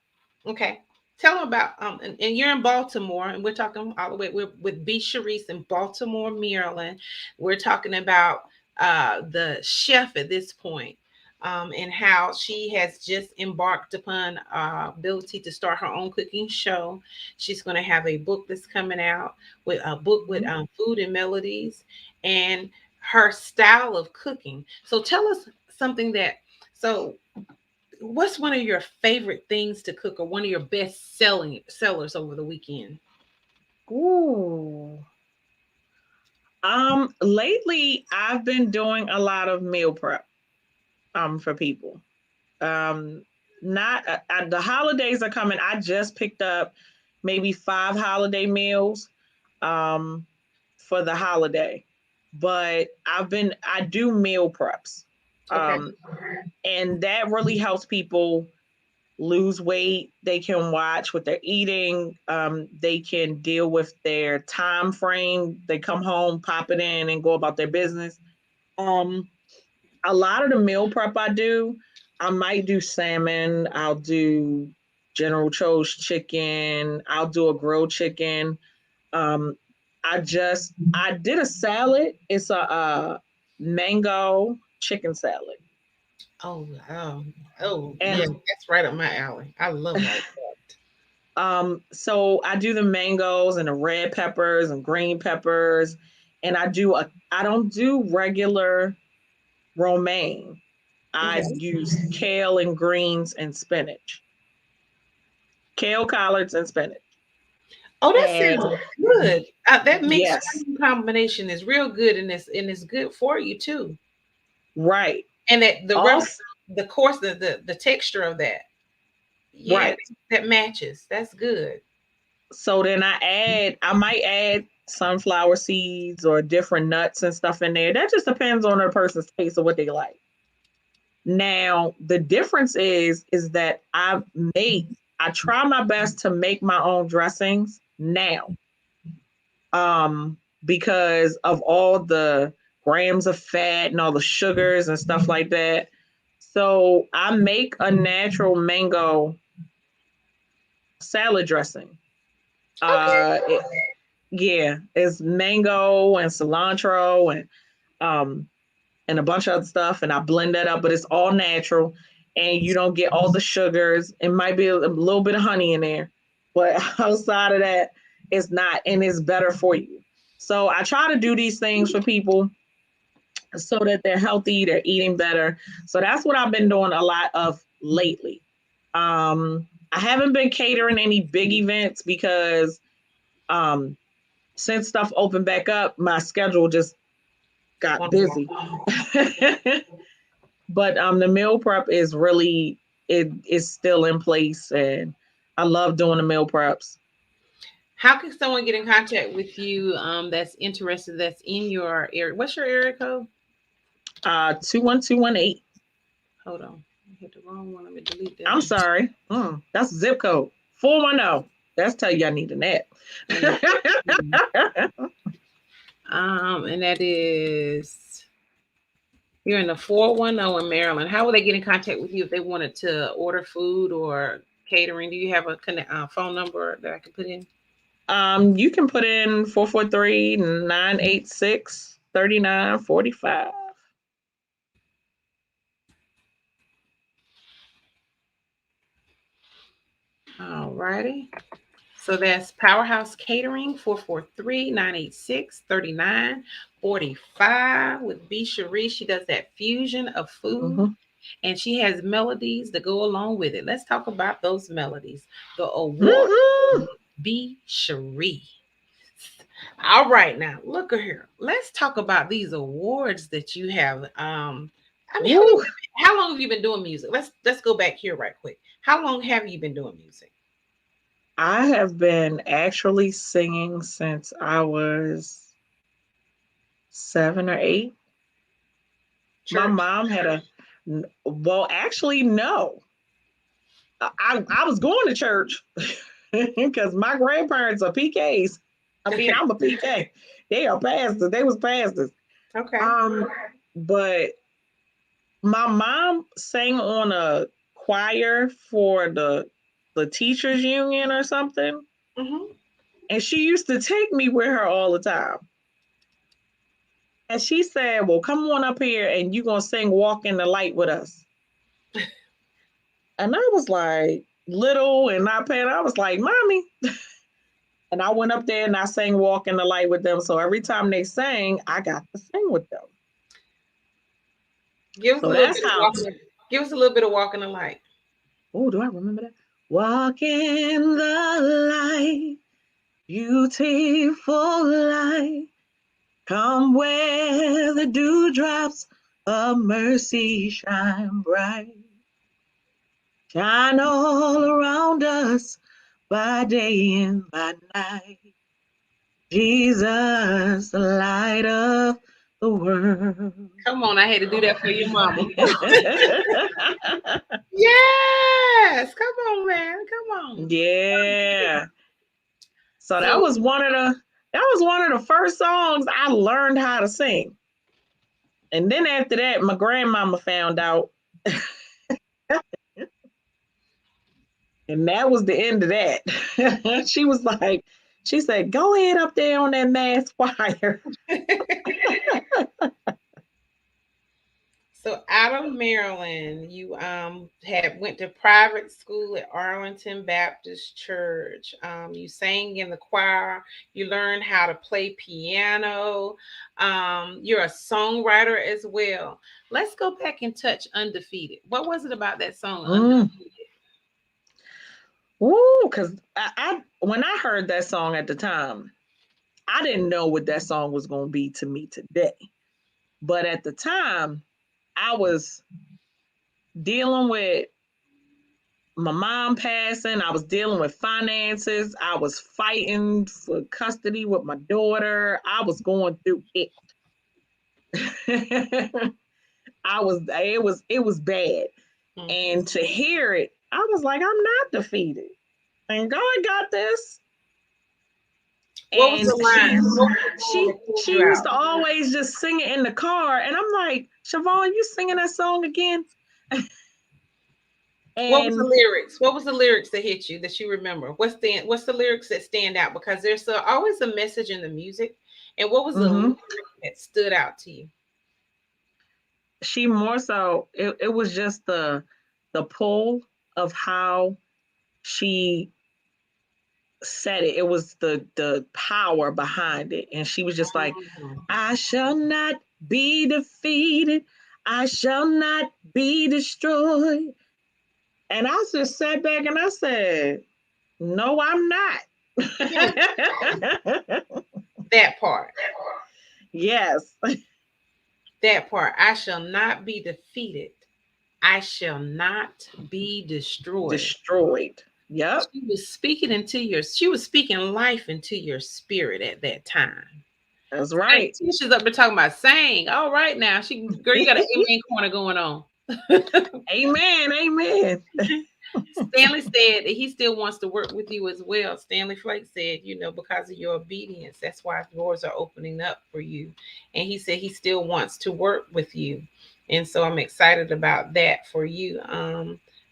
Okay. Tell them about and you're in Baltimore, and we're talking all the way with B. Sherese in Baltimore, Maryland. We're talking about the chef at this point, and how she has just embarked upon ability to start her own cooking show. She's going to have a book that's coming out, with a book with Mhm. food and melodies, and her style of cooking. So tell us something that so what's one of your favorite things to cook, or one of your best selling sellers over the weekend? Ooh. Lately I've been doing a lot of meal prep for people. Um, not the holidays are coming. I just picked up maybe 5 holiday meals um for the holiday, but I do meal preps. Okay. Um, and that really helps people lose weight. They can watch what they're eating. They can deal with their time frame. They come home, pop it in, and go about their business. Um, a lot of the meal prep I do, I might do salmon. I'll do General Cho's chicken. I'll do a grilled chicken. Um, I did a salad. It's a mango chicken salad, Oh, oh, yeah, and that's right up my alley. I love all that. so I do the mangoes and the red peppers and green peppers, and I don't do regular romaine. I Okay. use kale and greens and spinach, kale, collards, and spinach. Oh, that And sounds good. That mixed yes, combination is real good, and it's good for you too. right. And that Also, the course, the texture of that, yeah, right. that matches. That's good. So then I might add sunflower seeds or different nuts and stuff in there. That just depends on a person's taste or what they like. Now, the difference is that I try my best to make my own dressings now. Um, because of all the grams of fat and all the sugars and stuff like that. So I make a natural mango salad dressing. Okay. Uh, it, yeah, it's mango and cilantro um and a bunch of other stuff, and I blend that up, but it's all natural, and you don't get all the sugars. It might be a little bit of honey in there, but outside of that, it's not, and it's better for you. So I try to do these things for people so that they're healthy, they're eating better. So that's what I've been doing a lot of lately. I haven't been catering any big events because um, since stuff opened back up, my schedule just got Wonderful. busy. But the meal prep is really it is still in place, and I love doing the meal preps. How can someone get in contact with you that's interested, that's in your area? What's your area code? 21218. Hold on. I hit the wrong one. Let me delete that I'm one. sorry. That's zip code 410. That's tell you I need a net. And and that is you're in the 410 in Maryland. How will they get in contact with you if they wanted to order food or catering? Do you have a phone number that I can put in? You can put in 443-986-3945. All righty. So that's Powerhouse Catering, 443-986-3945 with B. Cherie. She does that fusion of food, Mm-hmm. and she has melodies that go along with it. Let's talk about those melodies. The award Mm-hmm. B. Cherie. All right, now look at here. Let's talk about these awards that you have. I mean, Woo. how long have you been doing music? Let's go back here right quick. How long have you been doing music? I have been actually singing since I was 7 or 8. My Church. mom had well, actually, no. I was going to church because my grandparents are PKs. I mean, I'm a PK. They are pastors. They was pastors. Okay. Um, but my mom sang on a choir for the teachers union or something, Mm-hmm. and she used to take me with her all the time. And she said, "Well, come on up here, and you gonna sing 'Walk in the Light' with us." And I was like, little and not paying. I was like, "Mommy." And I went up there and I sang "Walk in the Light" with them. So every time they sang, I got to sing with them. Give us a So little that's bit of how. walking. Give us a little bit of walking the light. Oh, do I remember that? Walk in the light, beautiful light. Come where the dewdrops of mercy shine bright. Shine all around us by day and by night. Jesus, the light of the world. Come on, I had to do that for your mama. Yes, come on, man, come on. Yeah. So that So, was one of the first songs I learned how to sing. And then after that, my grandmama found out, and that was the end of that. She was like, she said, "Go ahead up there on that mass choir." so out of Maryland, you had went to private school at Arlington Baptist Church. You sang in the choir. You learned how to play piano. You're a songwriter as well. Let's go back and touch Undefeated. What was it about that song, Mm. Undefeated? Ooh, because I when I heard that song at the time, I didn't know what that song was going to be to me today. But at the time, I was dealing with my mom passing. I was dealing with finances. I was fighting for custody with my daughter. I was going through it. It was bad. Mhm. And to hear it, I was like, I'm not defeated. And God got this. What was And the line? What was the line she that pulled she you used out? to always just sing it in the car. And I'm like, Siobhan, you singing that song again? What was the And lyrics? What was the lyrics that hit you that you remember? What's the lyrics that stand out? Because there's always a message in the music. And what was the mhm, lyric that stood out to you? she more so it was just the pull of how she said it. It was the power behind it. And she was just like, Mhm. I shall not be defeated. I shall not be destroyed. And I just sat back and I said, no, I'm not. Hmm. That part. Yes. That part. I shall not be defeated. I shall not be destroyed. Destroyed. Yep. She was speaking life into your spirit at that time. That's Hey, right. Tisha's up there talking about saying. All right now. Girl, you got an amen corner going on. Amen. Amen. Stanley said that he still wants to work with you as well. Stanley Flake said, because of your obedience, that's why doors are opening up for you. And he said he still wants to work with you. And so I'm excited about that for you,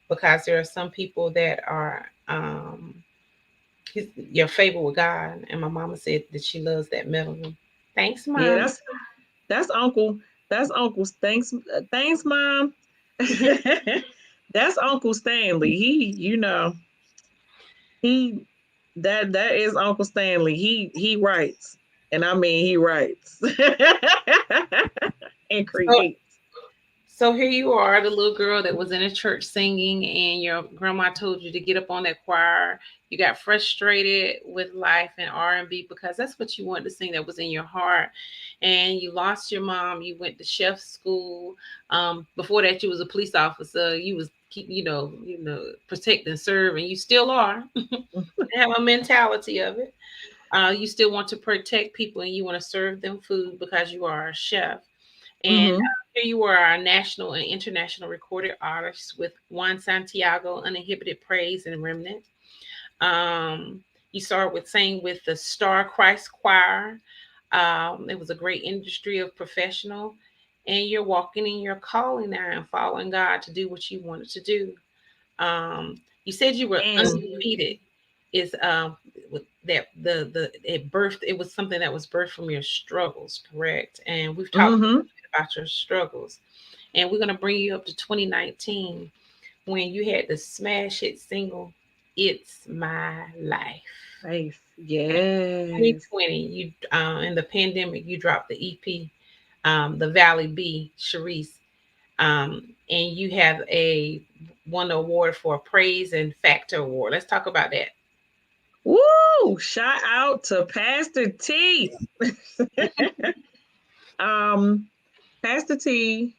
because there are some people that are your favor with God. And my mama said that she loves that melody. Thanks, Yeah, Mom. that's Uncle. That's Uncle's. Thanks, Mom. That's Uncle Stanley. He that is Uncle Stanley. He writes, and I mean he writes and So creates. So here you are, the little girl that was in a church singing, and your grandma told you to get up on that choir. You got frustrated with life and R&B because that's what you wanted to sing. That was in your heart, and you lost your mom. You went to chef school. Before that, you was a police officer. You was keep, protect and serve, and you still are. Have a mentality of it. You still want to protect people and you want to serve them food because you are a chef. And Mm-hmm. here you are, a national and international recorded artist with Juan Santiago, Uninhibited Praise and Remnant. You started with saying with the Star Christ Choir. It was a great industry of professional, and you're walking in your calling now and following God to do what you wanted to do. You said you were And undefeated. Is that the it birthed? It was something that was birthed from your struggles, correct? And we've talked mm-hmm. about your struggles, and we're gonna bring you up to 2019 when you had the smash hit single, "It's My Life." Nice. And Yes. 2020, you in the pandemic, you dropped the EP, "The Valley B," Sherese, and you have a won the award for a Praise and Factor Award. Let's talk about that. Woo! Shout out to Pastor T. um, Pastor T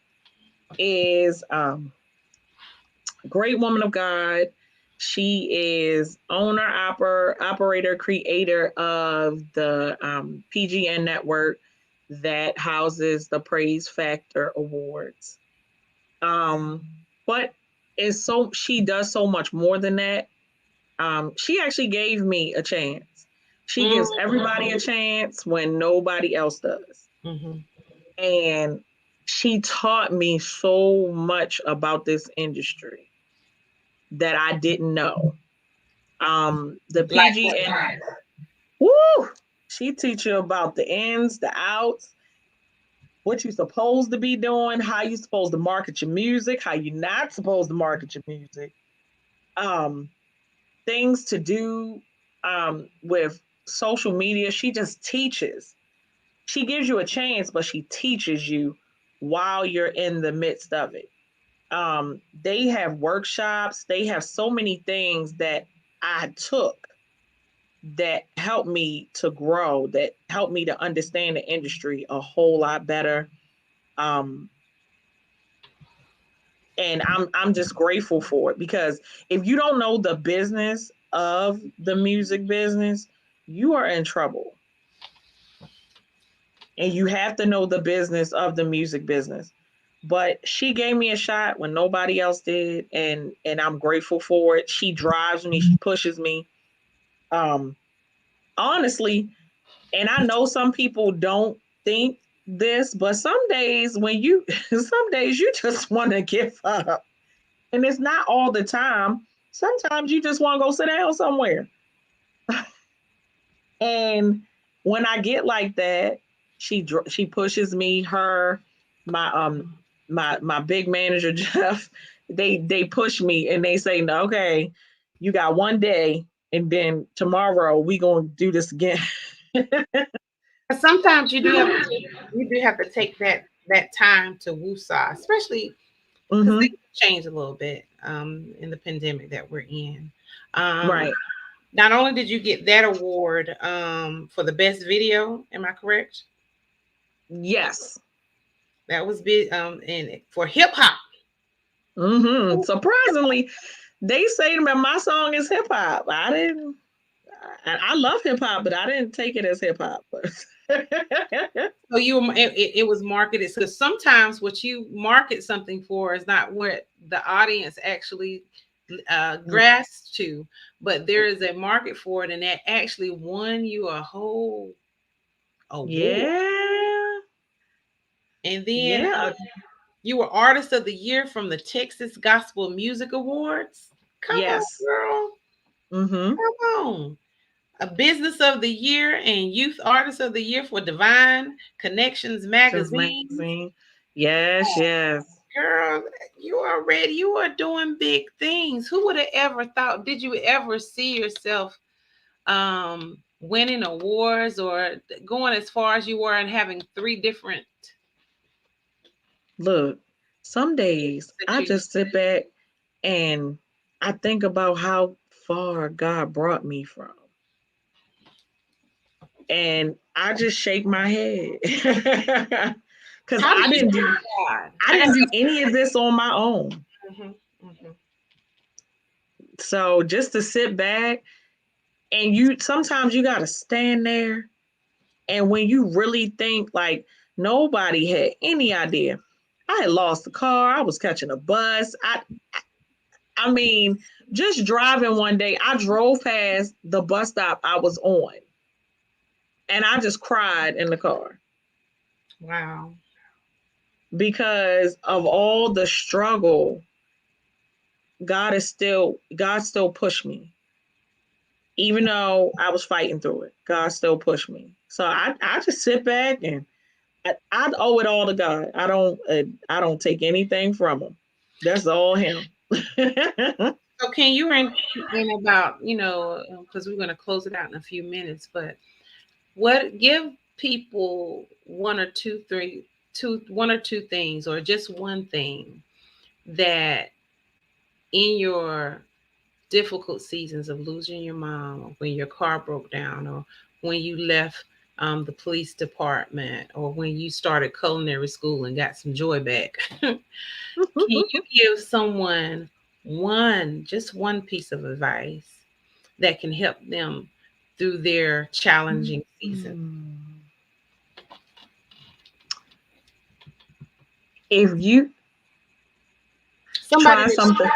is great woman of God. She is owner, operator, creator of the PGN network that houses the Praise Factor Awards. Um, but is so she does so much more than that. She actually gave me a chance. She gives everybody a chance when nobody else does. Mm-hmm. And she taught me so much about this industry that I didn't know. The Like what? PGN, woo, she teach you about the ins, the outs, what you're supposed to be doing, how you're supposed to market your music, how you're not supposed to market your music, um, things to do with social media. She just teaches. She gives you a chance, but she teaches you while you're in the midst of it. They have workshops, they have so many things that I took that helped me to grow, that helped me to understand the industry a whole lot better. Um, and I'm just grateful for it because if you don't know the business of the music business, you are in trouble. And you have to know the business of the music business. But she gave me a shot when nobody else did, and I'm grateful for it. She drives me, she pushes me. Um, honestly, and I know some people don't think this, but some days when you some days you just want to give up. And it's not all the time. Sometimes you just want to go sit down somewhere. And when I get like that, she pushes me. Her, my big manager Jeff, they push me and they say, "No, okay, you got one day, and then tomorrow we gonna do this again." But sometimes you do have to take that time to woosah, especially because Mm-hmm. things change a little bit in the pandemic that we're in. Um, Right. Not only did you get that award for the best video, am I correct? Yes. That was big and for hip hop. Mm-hmm. Surprisingly, they say that my song is hip hop. I didn't. I love hip hop, but I didn't take it as hip hop. So it was marketed because sometimes what you market something for is not what the audience actually grasps to, but there is a market for it, and that actually won you a whole award. Yeah. And then Yeah. you were Artist of the Year from the Texas Gospel Music Awards. Come on, Yes. girl. Mm-hmm. Come on. A Business of the Year and Youth Artist of the Year for Divine Connections Just magazine. magazine. Yes, yes. Girl, you are ready. You are doing big things. Who would have ever thought? Did you ever see yourself winning awards or going as far as you were and having three different Look, some days that I you just sit back and I think about how far God brought me from. And I just shake my head. Cause how did you God? I I got didn't do any of this on my own. mhm. Mhm. So just to sit back and sometimes you got to stand there. And when you really think like nobody had any idea, I had lost the car. I was catching a bus. I mean, just driving one day, I drove past the bus stop I was on and I just cried in the car Wow. because of all the struggle. God still pushed me. Even though I was fighting through it, God still pushed me. So I just sit back and I owe it all to God. I don't take anything from him. That's all him. So can you in about, because we're going to close it out in a few minutes, but what give people one or two things, or just one thing that in your difficult seasons of losing your mom, or when your car broke down, or when you left the police department, or when you started culinary school and got some joy back. Can you give someone just one piece of advice that can help them through their challenging season? If you Somebody try that something,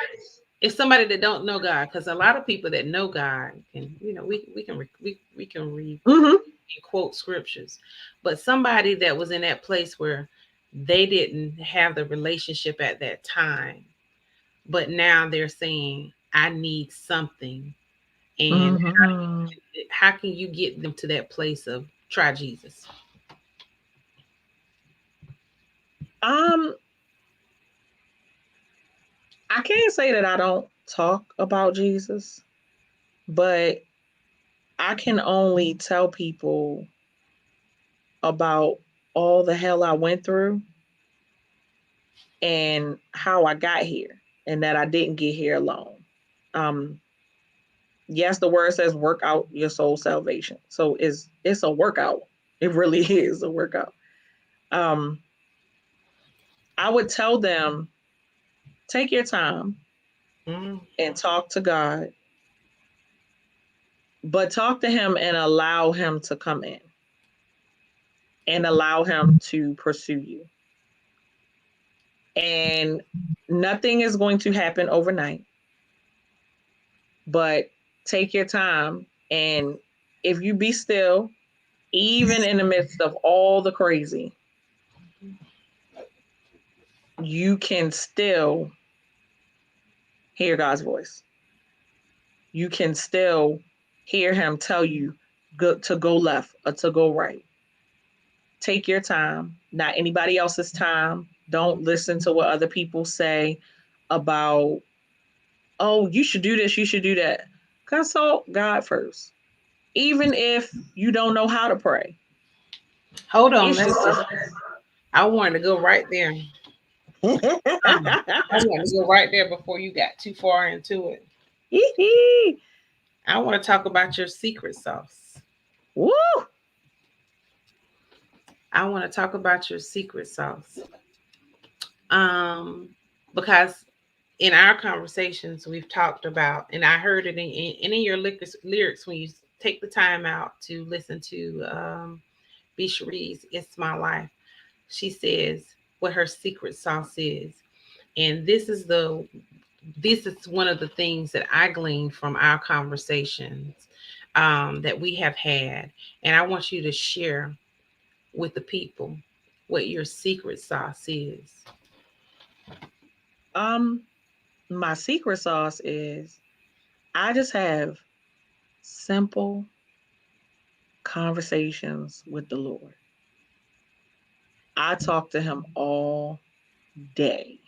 If somebody that don't know God, because a lot of people that know God can, we can read mhm. and quote scriptures, but somebody that was in that place where they didn't have the relationship at that time, but now they're saying, I need something. And Mhm. how can you get them to that place of try Jesus? Um, I can't say that I don't talk about Jesus, but I can only tell people about all the hell I went through and how I got here and that I didn't get here alone. Um, yes, the word says work out your soul salvation. So it's a workout. It really is a workout. Um, I would tell them, take your time Mm. and talk to God, but talk to him and allow him to come in and allow him to pursue you. And nothing is going to happen overnight, but take your time. And if you be still, even in the midst of all the crazy, you can still hear God's voice. You can still hear him tell you to go left or to go right. Take your time, not anybody else's time. Don't listen to what other people say about, oh, you should do this, you should do that. Consult God first. Even if you don't know how to pray. Hold on, It's just I wanted to go right there. I wanted to go right there before you got too far into it. I want to talk about your secret sauce. Woo! I want to talk about your secret sauce. Um, because in our conversations we've talked about, and I heard it in your lyrics when you take the time out to listen to B. Sherese, It's My Life. She says what her secret sauce is. And this is one of the things that I gleaned from our conversations that we have had. And I want you to share with the people what your secret sauce is. Um, my secret sauce is I just have simple conversations with the Lord. I talk to him all day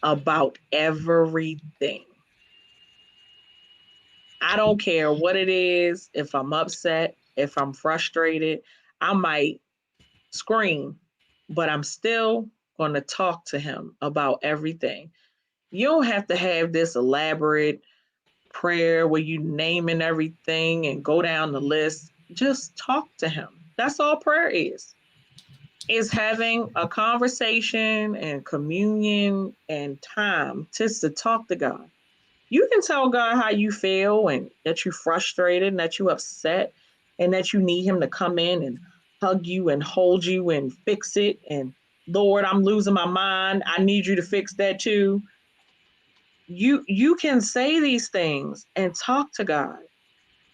about everything. I don't care what it is. If I'm upset, if I'm frustrated, I might scream, but I'm still going to talk to him about everything. You don't have to have this elaborate prayer where you naming everything and go down the list. Just talk to him. That's all prayer is. is having a conversation and communion and time just to talk to God. You can tell God how you feel and that you're frustrated and that you're upset and that you need him to come in and hug you and hold you and fix it. And Lord, I'm losing my mind. I need you to fix that too. You can say these things and talk to God.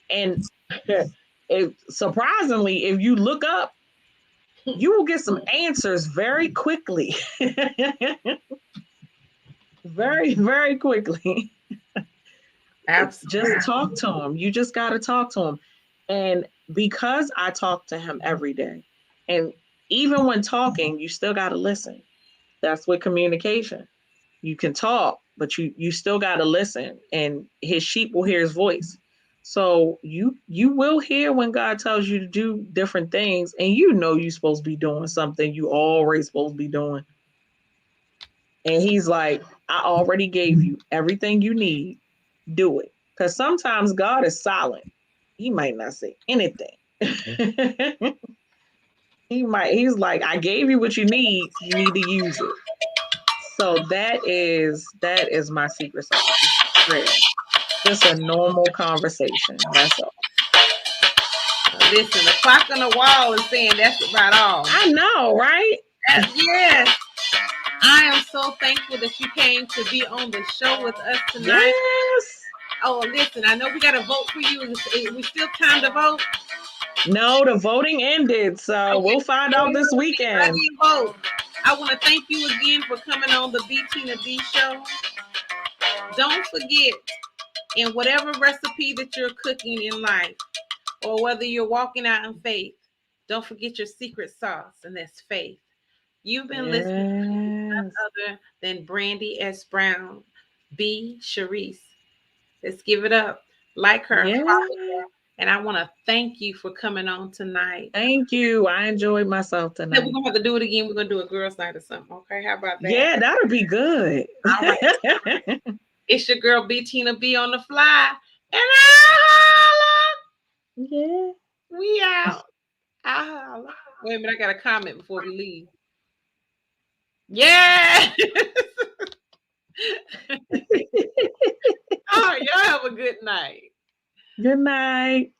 And surprisingly, if you look up, you will get some answers very quickly. Very, very quickly. Absolutely. Just talk to him. You just got to talk to him. And because I talk to him every day, and even when talking, you still got to listen. That's with communication. You can talk, but you still got to listen, and his sheep will hear his voice. So you will hear when God tells you to do different things, and you know you're supposed to be doing something you always supposed to be doing. And he's like, I already gave you everything you need. Do it. Because sometimes God is silent. He might not say anything. He's like, I gave you what you need. You need to use it. So that is my secret sauce. Prayer. Just a normal conversation. That's all. Listen, the clock on the wall is saying that's about all. I know, right? Yes. I am so thankful that you came to be on the show with us tonight. Yes. Oh, listen, I know we got to vote for you. We still time to vote. No, the voting ended, so Okay. we'll find out this weekend. Vote. I want to thank you again for coming on the B Tina B show. Don't forget, in whatever recipe that you're cooking in life, or whether you're walking out in faith, don't forget your secret sauce, and that's faith. You've been listening to none other than Brandi S. Brown, B. Sherese. Let's give it up. Like her, follow her. And I want to thank you for coming on tonight. Thank you. I enjoyed myself tonight. We're going to have to do it again. We're going to do a girls' night or something. Okay, how about that? Yeah, that'll be good. All right. It's your girl, B. Tina B. on the fly. And Yeah. we out. Wait a minute, I got a comment before we leave. Yeah. All right, y'all have a good night. Good night.